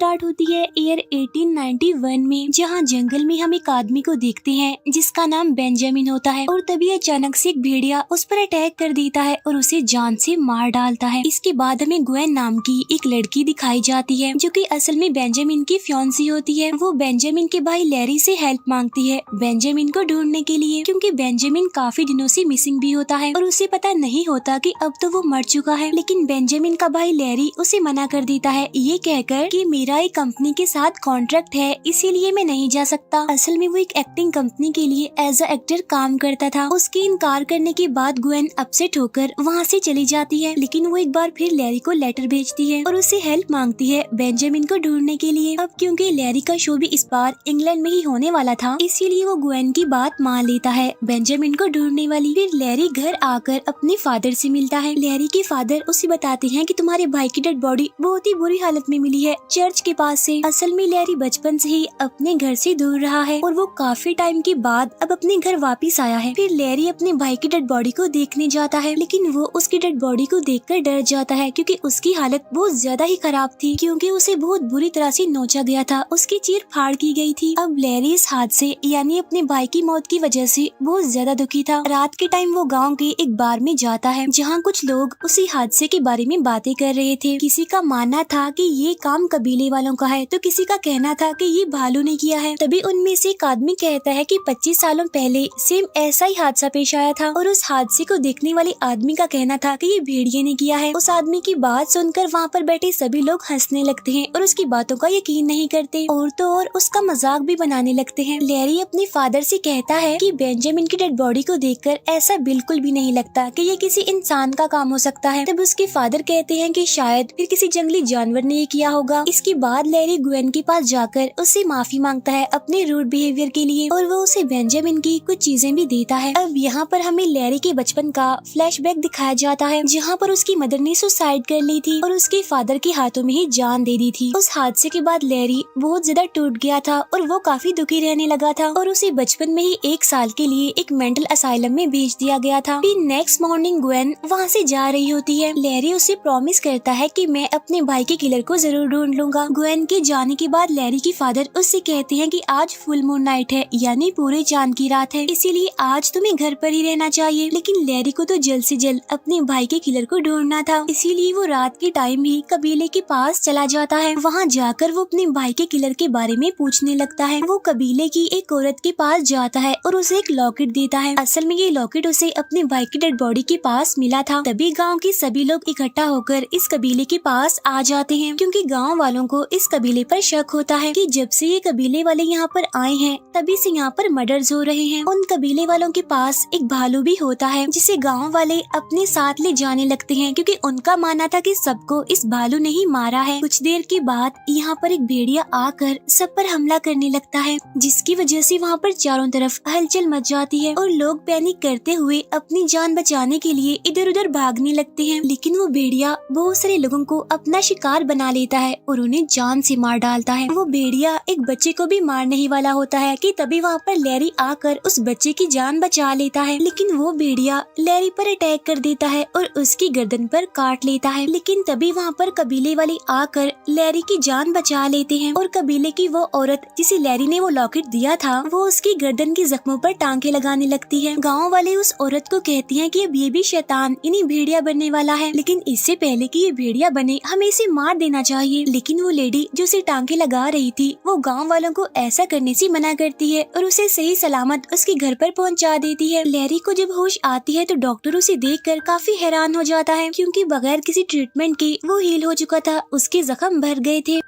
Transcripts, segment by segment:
Start होती है year 1891 में, जहाँ जंगल में हम एक आदमी को देखते हैं जिसका नाम बेंजामिन होता है। और तभी अचानक से एक भेड़िया उस पर अटैक कर देता है और उसे जान से मार डालता है। इसके बाद हमें ग्वेन नाम की एक लड़की दिखाई जाती है जो कि असल में बेंजामिन की फियांसी होती है। वो बेंजामिन के भाई लैरी से हेल्प मांगती है बेंजामिन को ढूंढने के लिए, क्योंकि बेंजामिन काफी दिनों से मिसिंग भी होता है और उसे पता नहीं होता कि अब तो वो मर चुका है। लेकिन बेंजामिन का भाई लैरी उसे मना कर देता है, ये कहकर कि मेरा एक कंपनी के साथ कॉन्ट्रैक्ट है, इसीलिए मैं नहीं जा सकता। असल में वो एक एक्टिंग कंपनी के लिए एज अ एक्टर काम करता था। उसके इनकार करने के बाद ग्वेन अपसेट होकर वहाँ से चली जाती है, लेकिन वो एक बार फिर लैरी को लेटर भेजती है और उससे हेल्प मांगती है बेंजामिन को ढूंढने के लिए। अब क्योंकि लैरी का शो भी इस बार इंग्लैंड में ही होने वाला था, इसीलिए वो ग्वेन की बात मान लेता है बेंजामिन को ढूंढने वाली। फिर लैरी घर आकर अपने फादर से मिलता है। लैरी के फादर उसे बताते हैं कि तुम्हारे भाई की डेड बॉडी बहुत ही बुरी हालत में मिली है चर्च के पास से। असल में लैरी बचपन से ही अपने घर से दूर रहा है और वो काफी टाइम के बाद अब अपने घर वापस आया है। फिर लैरी अपने भाई की डेड बॉडी को देखने जाता है, लेकिन वो उसकी डेड बॉडी को देखकर डर जाता है क्योंकि उसकी हालत बहुत ज्यादा ही खराब थी, क्योंकि उसे बहुत बुरी तरह से नोचा गया था, उसकी चीर फाड़ की गई थी। अब लैरी इस हादसे यानी अपने भाई की मौत की वजह से बहुत ज्यादा दुखी था। रात के टाइम वो गांव के एक बार में जाता है जहां कुछ लोग उसी हादसे के बारे में बातें कर रहे थे। किसी का मानना था कि ये काम कबीले वालों का है, तो किसी का कहना था कि ये भालू ने किया है। तभी उनमें से एक आदमी कहता है कि 25 सालों पहले सेम ऐसा ही हादसा पेश आया था और उस हादसे को देखने वाले आदमी का कहना था कि ये भेड़िए ने किया है। उस आदमी की बात सुनकर वहाँ पर बैठे सभी लोग हंसने लगते हैं और उसकी बातों का यकीन नहीं करते और तो और उसका मजाक भी बनाने लगते हैं। लैरी अपने फादर से कहता है कि बेंजामिन की डेड बॉडी को देखकर ऐसा बिल्कुल भी नहीं लगता कि ये किसी इंसान का काम हो सकता है। तब उसके फादर कहते हैं कि शायद फिर किसी जंगली जानवर ने ये किया होगा। इसके बाद लैरी ग्वेन के पास जाकर उससे माफी मांगता है अपने रूड बिहेवियर के लिए और वो उसे बेंजामिन की कुछ चीजें भी देता है। अब यहाँ पर हमें लैरी के बचपन का फ्लैशबैक दिखाया जाता है जहाँ पर उसकी मदर ने सुसाइड कर ली थी और उसके फादर के हाथों में ही जान दे दी थी। उस हादसे के बाद लैरी बहुत ज्यादा टूट गया था और वो काफी दुखी रहने लगा था और उसे बचपन में ही 1 साल के लिए एक मेंटल असाइलम में भेज दिया गया था। फिर नेक्स्ट मॉर्निंग ग्वेन वहाँ से जा रही होती है। लैरी उसे प्रॉमिस करता है कि मैं अपने भाई के किलर को जरूर ढूंढ लूंगा। ग्वेन के जाने के बाद लैरी के फादर उससे कहते हैं कि आज फुल मून नाइट है, यानी पूरे चांद की रात है, इसीलिए आज तुम्हें घर पर ही रहना चाहिए। लेकिन लैरी को तो जल्द से जल्द अपने भाई के किलर को ढूंढना था, इसीलिए वो रात के टाइम ही कबीले के पास चला जाता है। वहाँ जाकर वो अपने भाई के किलर के बारे में पूछने लगता है। वो कबीले की एक औरत के पास जाता है और उसे एक लॉकेट देता है। असल में ये लॉकेट उसे अपने भाई की डेड बॉडी के पास मिला था। तभी गांव के सभी लोग इकट्ठा होकर इस कबीले के पास आ जाते हैं, क्योंकि गांव वालों को इस कबीले पर शक होता है कि जब से ये कबीले वाले यहाँ पर आए हैं तभी से यहाँ पर मर्डर्स हो रहे हैं। उन कबीले वालों के पास एक भालू भी होता है जिसे गाँव वाले अपने साथ ले जाने लगते हैं, क्योंकि उनका मानना था कि सबको इस भालू ने ही मारा है। कुछ देर के बाद यहाँ पर एक भेड़िया आकर सब पर हमला करने लगता है, जिसकी वजह से वहाँ पर चारों तरफ हलचल मच जाती है और लोग पैनिक करते हुए अपनी जान बचाने के लिए इधर उधर भागने लगते हैं। लेकिन वो भेड़िया बहुत सारे लोगों को अपना शिकार बना लेता है और उन्हें जान से मार डालता है। वो भेड़िया एक बच्चे को भी मारने ही वाला होता है कि तभी वहाँ पर लैरी आकर उस बच्चे की जान बचा लेता है। लेकिन वो भेड़िया लैरी पर अटैक कर देता है और उसकी गर्दन पर काट लेता है। लेकिन तभी वहाँ पर कबीले वाले आकर लैरी की जान बचा लेते हैं और कबीले की वो औरत जिसे लैरी ने वो लॉकेट दिया था वो उसकी गर्दन के जख्मों पर टांके लगाने लगती है। गाँव वाले उस औरत को कहती हैं कि अब ये भी शैतान इन्हीं भेड़िया बनने वाला है, लेकिन इससे पहले कि ये भेड़िया बने हमें इसे मार देना चाहिए। लेकिन वो लेडी जो उसे टांके लगा रही थी वो गाँव वालों को ऐसा करने से मना करती है और उसे सही सलामत उसके घर पर पहुंचा देती है। लैरी को जब होश आती है तो डॉक्टर उसे देखकर काफी हैरान हो जाता है, क्योंकि बगैर किसी ट्रीटमेंट के वो हील हो चुका था, उसके जख्म भर गए थे।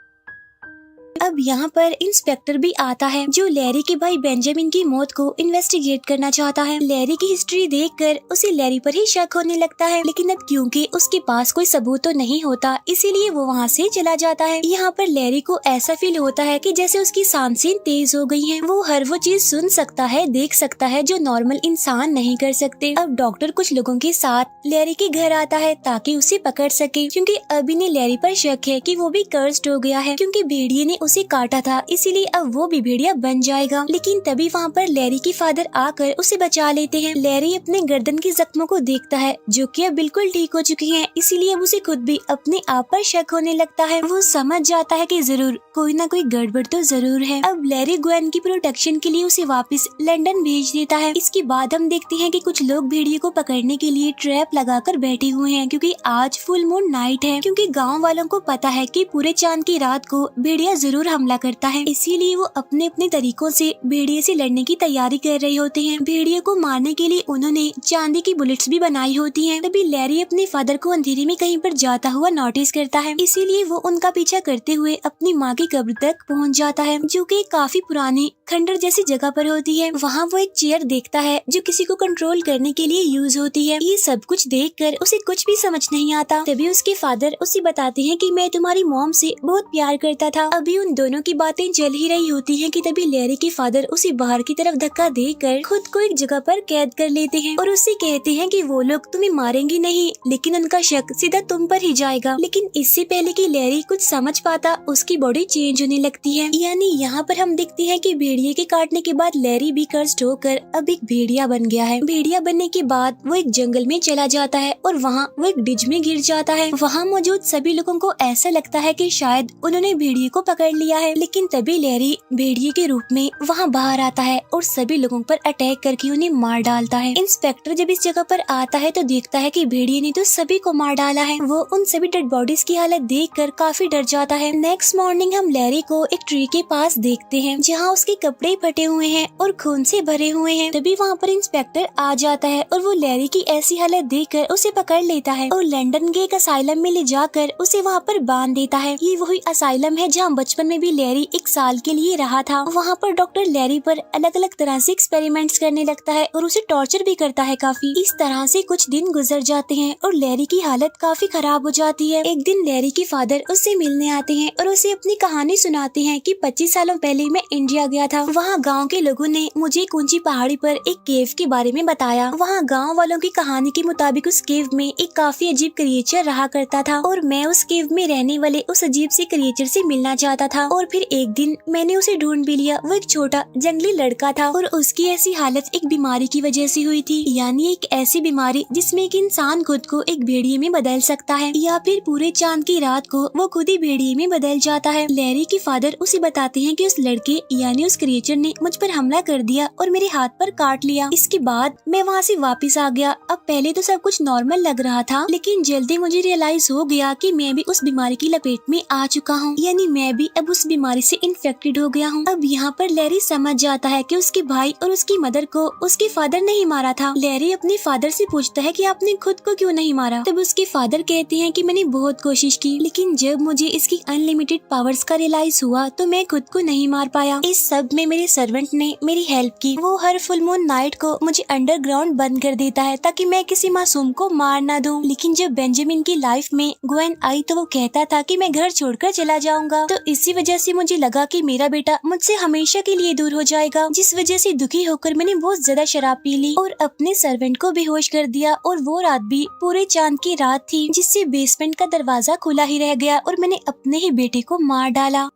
अब यहाँ पर इंस्पेक्टर भी आता है जो लैरी के भाई बेंजामिन की मौत को इन्वेस्टिगेट करना चाहता है। लैरी की हिस्ट्री देखकर उसे लैरी पर ही शक होने लगता है, लेकिन अब क्योंकि उसके पास कोई सबूत तो नहीं होता इसीलिए वो वहाँ से चला जाता है। यहाँ पर लैरी को ऐसा फील होता है कि जैसे उसकी सांसें तेज हो गई हैं। वो हर वो चीज सुन सकता है, देख सकता है जो नॉर्मल इंसान नहीं कर सकते। अब डॉक्टर कुछ लोगों के साथ लैरी के घर आता है ताकि उसे पकड़ सके, क्योंकि अभी ने लैरी पर शक है कि वो भी कर्स्ड हो गया है, क्योंकि भेड़िए ने उसे काटा था, इसीलिए अब वो भी भेड़िया बन जाएगा। लेकिन तभी वहाँ पर लैरी के फादर आकर उसे बचा लेते हैं। लैरी अपने गर्दन के जख्मों को देखता है जो कि अब बिल्कुल ठीक हो चुकी हैं, इसीलिए अब उसे खुद भी अपने आप पर शक होने लगता है। वो समझ जाता है कि जरूर कोई ना कोई गड़बड़ तो जरूर है। अब लैरी ग्वेन की प्रोटेक्शन के लिए उसे वापस लंदन भेज देता है। इसके बाद हम देखते हैं कि कुछ लोग भेड़िए को पकड़ने के लिए ट्रैप लगाकर बैठे हुए हैं, क्योंकि आज फुल मून नाइट है। क्योंकि गांव वालों को पता है कि पूरे चांद की रात को भेड़िया जरूर हमला करता है, इसीलिए वो अपने अपने तरीकों से भेड़िए से लड़ने की तैयारी कर रहे होते हैं। भेड़िए को मारने के लिए उन्होंने चांदी की बुलेट्स भी बनाई होती हैं। तभी लैरी अपने फादर को अंधेरे में कहीं पर जाता हुआ नोटिस करता है, इसीलिए वो उनका पीछा करते हुए अपनी माँ की कब्र तक पहुँच जाता है, जो कि काफी पुरानी खंडर जैसी जगह पर होती है। वहाँ वो एक चेयर देखता है जो किसी को कंट्रोल करने के लिए यूज होती है। ये सब कुछ देखकर उसे कुछ भी समझ नहीं आता। तभी उसके फादर उसे बताते हैं कि मैं तुम्हारी मॉम से बहुत प्यार करता था। अभी उन दोनों की बातें चल ही रही होती हैं कि तभी लैरी के फादर उसे बाहर की तरफ धक्का देकर खुद को एक जगह पर कैद कर लेते हैं और उससे कहते हैं कि वो लोग तुम्हें मारेंगे नहीं, लेकिन उनका शक सीधा तुम पर ही जाएगा। लेकिन इससे पहले कि लैरी कुछ समझ पाता, उसकी बॉडी चेंज होने लगती है। यानी यहाँ पर हम देखते हैं कि भेड़िए के काटने के बाद लैरी भी कर्स्ड होकर अब एक भेड़िया बन गया है। भेड़िया बनने के बाद वो एक जंगल में चला जाता है और वहाँ वो एक डिज में गिर जाता है। वहाँ मौजूद सभी लोगों को ऐसा लगता है कि शायद उन्होंने भेड़िए को पकड़ लिया है, लेकिन तभी लैरी भेड़िए के रूप में वहाँ बाहर आता है और सभी लोगों पर अटैक करके उन्हें मार डालता है। इंस्पेक्टर जब इस जगह पर आता है तो देखता है कि भेड़िए ने तो सभी को मार डाला है। वो उन सभी डेड बॉडीज की हालत देखकर काफी डर जाता है। नेक्स्ट मॉर्निंग हम लैरी को एक ट्री के पास देखते हैं जहाँ उसके कपड़े फटे हुए हैं और खून से भरे हुए हैं। तभी वहाँ पर इंस्पेक्टर आ जाता है और वो लैरी की ऐसी हालत देखकर उसे पकड़ लेता है और लंदन के एक असाइलम में ले जाकर उसे वहाँ पर बांध देता है। ये वही असाइलम है जहाँ बचपन में भी लैरी 1 साल के लिए रहा था। वहाँ पर डॉक्टर लैरी पर अलग अलग तरह से एक्सपेरिमेंट्स करने लगता है और उसे टॉर्चर भी करता है काफी। इस तरह से कुछ दिन गुजर जाते हैं और लैरी की हालत काफी खराब हो जाती है। एक दिन लैरी के फादर उससे मिलने आते हैं और उसे अपनी कहानी सुनाते हैं कि 25 सालों पहले मैं इंडिया गया था। वहाँ गांव के लोगों ने मुझे एक ऊंची पहाड़ी पर एक केव के बारे में बताया। वहाँ गांव वालों की कहानी के मुताबिक उस केव में एक काफी अजीब क्रिएचर रहा करता था और मैं उस केव में रहने वाले उस अजीब से क्रिएचर से मिलना चाहता था। और फिर एक दिन मैंने उसे ढूंढ भी लिया। वो एक छोटा जंगली लड़का था और उसकी ऐसी हालत एक बीमारी की वजह से हुई थी, यानी एक ऐसी बीमारी जिसमें एक इंसान खुद को एक भेड़िए में बदल सकता है या फिर पूरे चांद की रात को वो खुद ही भेड़िए में बदल जाता है। लैरी के फादर उसे बताते हैं कि उस लड़के यानी उस क्रिएचर ने मुझ पर हमला कर दिया और मेरे हाथ पर काट लिया। इसके बाद मैं वहाँ से वापस आ गया। अब पहले तो सब कुछ नॉर्मल लग रहा था, लेकिन जल्दी मुझे रियलाइज हो गया कि मैं भी उस बीमारी की लपेट में आ चुका हूँ, यानी मैं भी अब उस बीमारी से इन्फेक्टेड हो गया हूँ। अब यहाँ पर लैरी समझ जाता है कि उसके भाई और उसकी मदर को उसके फादर नहीं मारा था। लैरी अपने फादर से पूछता है कि आपने खुद को क्यों नहीं मारा। तब उसके फादर कहते हैं कि मैंने बहुत कोशिश की, लेकिन जब मुझे इसकी अनलिमिटेड पावर्स का रियलाइज हुआ तो मैं खुद को नहीं मार पाया। इस सब में मेरे सर्वेंट ने मेरी हेल्प की। वो हर फुल मून नाइट को मुझे अंडरग्राउंड बंद कर देता है ताकि मैं किसी मासूम को मार ना दूं। लेकिन जब बेंजामिन की लाइफ में ग्वेन आई तो वो कहता था कि मैं घर छोड़कर चला जाऊंगा, तो इसी वजह से मुझे लगा कि मेरा बेटा मुझसे हमेशा के लिए दूर हो जाएगा, जिस वजह से दुखी होकर मैंने बहुत ज्यादा शराब पी ली और अपने सर्वेंट को बेहोश कर दिया। और वो रात भी पूरे चांद की रात थी, जिससे बेसमेंट का दरवाजा खुला ही रह गया और मैंने अपने ही बेटे को मार डाला।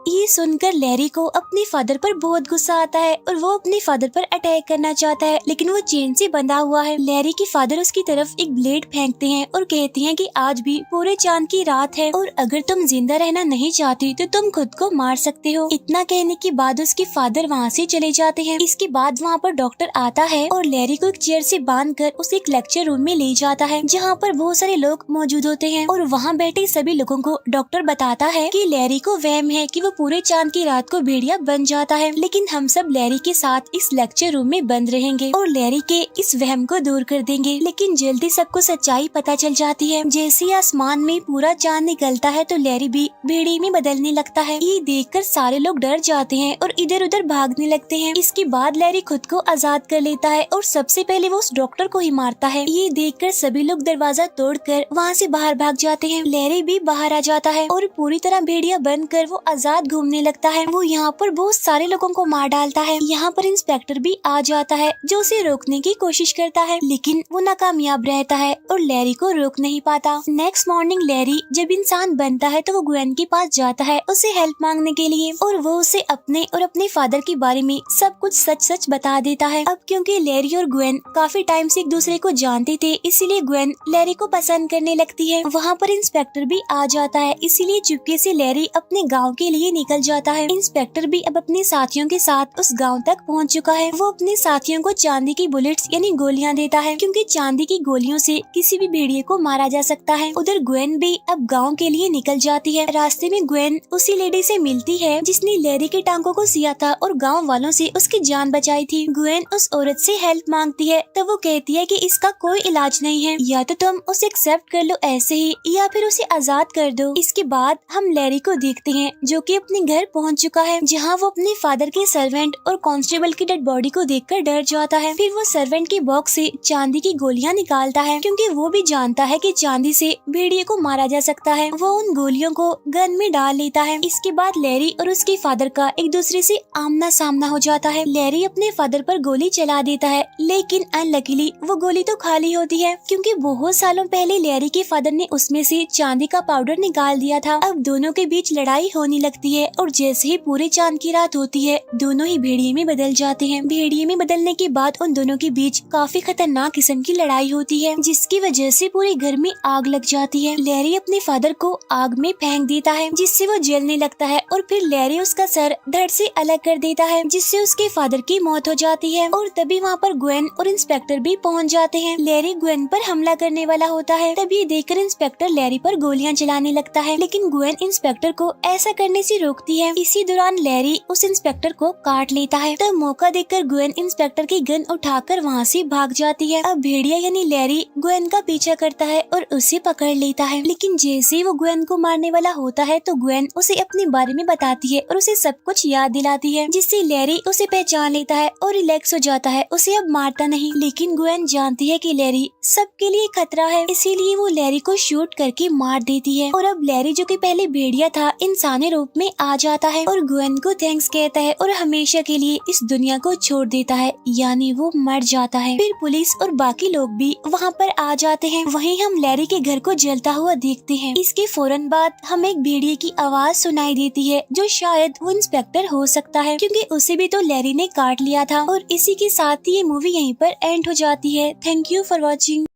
ये सुनकर लैरी को अपने फादर पर बहुत गुस्सा आता है और वो अपने फादर पर अटैक करना चाहता है, लेकिन वो चेन से बंधा हुआ है। लैरी के फादर उसकी तरफ एक ब्लेड फेंकते हैं और कहते हैं कि आज भी पूरे चांद की रात है और अगर तुम जिंदा रहना नहीं चाहती तो तुम खुद को मार सकते हो। इतना कहने के बाद उसके फादर वहाँ से चले जाते हैं। इसके बाद वहाँ पर डॉक्टर आता है और लैरी को एक चेयर से बांधकर उसे एक लेक्चर रूम में ले जाता है, जहाँ पर बहुत सारे लोग मौजूद होते हैं और वहाँ बैठे सभी लोगों को डॉक्टर बताता है कि लैरी को वहम है कि वो पूरे चांद की रात को भेड़िया बन जाता है, लेकिन हम सब लैरी के साथ इस लेक्चर रूम में बंद रहेंगे और लैरी के इस वहम को दूर कर देंगे। लेकिन जल्दी सबको सच्चाई पता चल जाती है। जैसे ही आसमान में पूरा चांद निकलता है तो लैरी भी भेड़िए में बदलने लगता है। ये देखकर सारे लोग डर जाते हैं और इधर उधर भागने लगते हैं। इसके बाद लैरी खुद को आजाद कर लेता है और सबसे पहले वो उस डॉक्टर को ही मारता है। ये देखकर सभी लोग दरवाजा तोड़कर वहाँ से बाहर भाग जाते हैं। लैरी भी बाहर आ जाता है और पूरी तरह भेड़िया बनकर वो आजाद साथ घूमने लगता है। वो यहाँ पर बहुत सारे लोगों को मार डालता है। यहाँ पर इंस्पेक्टर भी आ जाता है जो उसे रोकने की कोशिश करता है, लेकिन वो नाकामयाब रहता है और लैरी को रोक नहीं पाता। नेक्स्ट मॉर्निंग लैरी जब इंसान बनता है तो वो ग्वेन के पास जाता है उसे हेल्प मांगने के लिए, और वो उसे अपने और अपने फादर के बारे में सब कुछ सच सच बता देता है। अब क्योंकि लैरी और ग्वेन काफी टाइम से एक दूसरे को जानते थे, इसीलिए ग्वेन लैरी को पसंद करने लगती है। वहाँ पर इंस्पेक्टर भी आ जाता है, इसीलिए चुपके से लैरी अपने गाँव के लिए निकल जाता है। इंस्पेक्टर भी अब अपने साथियों के साथ उस गाँव तक पहुँच चुका है। वो अपने साथियों को चांदी की बुलेट्स यानी गोलियां देता है, क्योंकि चांदी की गोलियों से किसी भी भेड़िए को मारा जा सकता है। उधर ग्वेन भी अब गांव के लिए निकल जाती है। रास्ते में ग्वेन उसी लेडी से मिलती है जिसने लैरी के टांगों को सिया था और गांव वालों से उसकी जान बचाई थी। ग्वेन उस औरत से हेल्प मांगती है तो वो कहती है कि इसका कोई इलाज नहीं है, या तो तुम उसे एक्सेप्ट कर लो ऐसे ही, या फिर उसे आजाद कर दो। इसके बाद हम लैरी को देखते हैं जो कि अपने घर पहुंच चुका है, जहां वो अपने फादर के सर्वेंट और कांस्टेबल की डेड बॉडी को देखकर डर जाता है। फिर वो सर्वेंट के बॉक्स से चांदी की गोलियां निकालता है, क्योंकि वो भी जानता है कि चांदी से भेड़िए को मारा जा सकता है। वो उन गोलियों को गन में डाल लेता है। इसके बाद लैरी और उसके फादर का एक दूसरे से आमना सामना हो जाता है। लैरी अपने फादर पर गोली चला देता है, लेकिन अनलकीली वो गोली तो खाली होती है, क्योंकि बहुत सालों पहले लैरी के फादर ने उसमें से चांदी का पाउडर निकाल दिया था। अब दोनों के बीच लड़ाई होने लगती है, और जैसे ही पूरे चांद की रात होती है दोनों ही भेड़िए में बदल जाते हैं। भेड़िए में बदलने के बाद उन दोनों के बीच काफी खतरनाक किस्म की लड़ाई होती है, जिसकी वजह से पूरे घर में आग लग जाती है। लैरी अपने फादर को आग में फेंक देता है, जिससे वो जलने लगता है, और फिर लैरी उसका सर धड़ से अलग कर देता है, जिससे उसके फादर की मौत हो जाती है। और तभी वहाँ पर ग्वेन और इंस्पेक्टर भी पहुँच जाते हैं। लैरी ग्वेन पर हमला करने वाला होता है, तभी देखकर इंस्पेक्टर लैरी पर गोलियां चलाने लगता है, लेकिन ग्वेन इंस्पेक्टर को ऐसा करने से रोकती है। इसी दौरान लैरी उस इंस्पेक्टर को काट लेता है। तब मौका देखकर ग्वेन इंस्पेक्टर की गन उठाकर वहाँ से भाग जाती है। अब भेड़िया यानी लैरी ग्वेन का पीछा करता है और उसे पकड़ लेता है, लेकिन जैसे ही वो ग्वेन को मारने वाला होता है तो ग्वेन उसे अपने बारे में बताती है और उसे सब कुछ याद दिलाती है, जिससे लैरी उसे पहचान लेता है और रिलैक्स हो जाता है, उसे अब मारता नहीं। लेकिन ग्वेन जानती है कि लैरी सबके लिए खतरा है, इसीलिए वो लैरी को शूट करके मार देती है। और अब लैरी जो कि पहले भेड़िया था इंसानी रूप में आ जाता है और ग्वेन को थैंक्स कहता है और हमेशा के लिए इस दुनिया को छोड़ देता है, यानी वो मर जाता है। फिर पुलिस और बाकी लोग भी वहाँ पर आ जाते हैं। वहीं हम लैरी के घर को जलता हुआ देखते हैं। इसके फौरन बाद हमें एक भेड़िए की आवाज सुनाई देती है, जो शायद वो इंस्पेक्टर हो सकता है, क्योंकि उसे भी तो लैरी ने काट लिया था। और इसी के साथ ही ये मूवी यहीं पर एंड हो जाती है। Thank you for watching.